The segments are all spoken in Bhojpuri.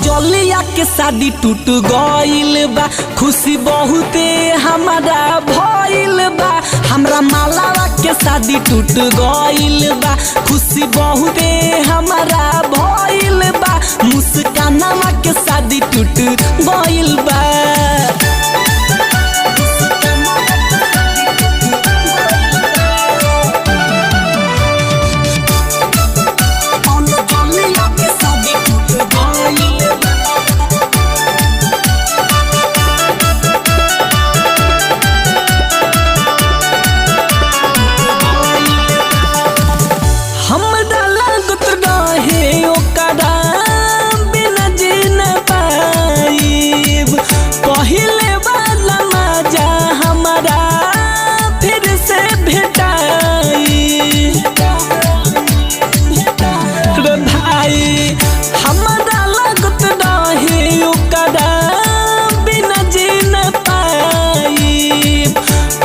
जलिया के शादी टूट गइल बा, खुशी बहुते हमारा भइल बा। हमरा मालावा के शादी टूट गइल बा, खुशी बहुते हमारा भइल बा। मुस्कानवा के शादी टूट गइल बा।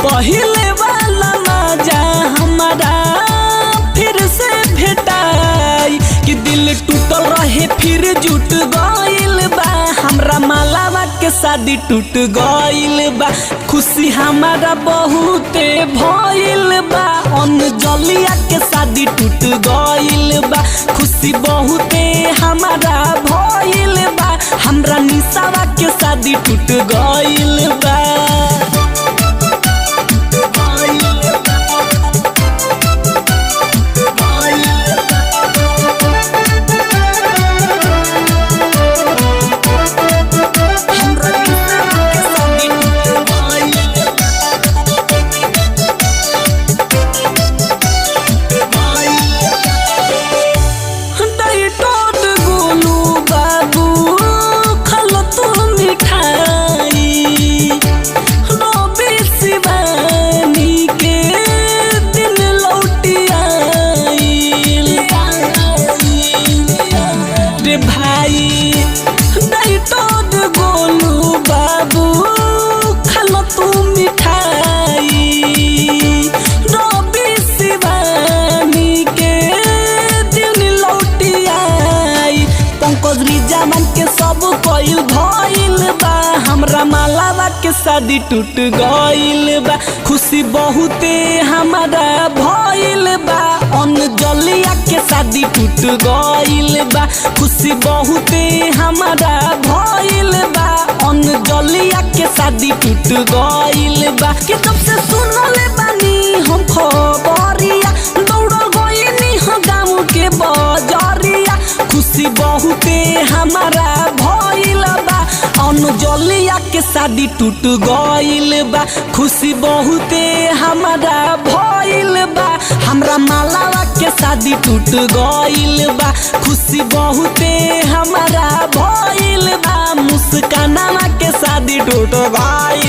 पहिले वाला मजा हमारा फिर से भेटाई कि दिल टूटल रहे फिर जुट गइल बा। हमरा मालावा के शादी टूट गइल बा, खुशी हमारा बहुते भइल बा। जलिया के शादी टूट गइल बा, खुशी बहुते हमारा भइल बा। हमरा निशावा के शादी टूट गइल बा। भाई डाइटोड गोलू बाबू खालो तू मिठाई, रवि शिवानी के दिन लौटी आई। पंकज रिजामन के सब कइल भइल बा, हमरा मालावा के शादी टूट गइल बा, खुशी बहुते हमारा भइल बा। जलिया के शादी टूट गइल बा, खुशी बहुते हमारा भइल बा। जलिया के शादी टूट गइल बा कि तब से सुनले बानी हम खबरिया, दौड़ गइनी हम गाँव के बजरिया। खुशी बहुते हमारा भइल बा, जलिया के शादी टूट गइल बा, खुशी बहुते हमारा भइल बा। हमरा मालावा के शादी टूट गइल बा, खुशी बहुते हमारा भइल बा। मुस्कानवा के शादी टूट गइल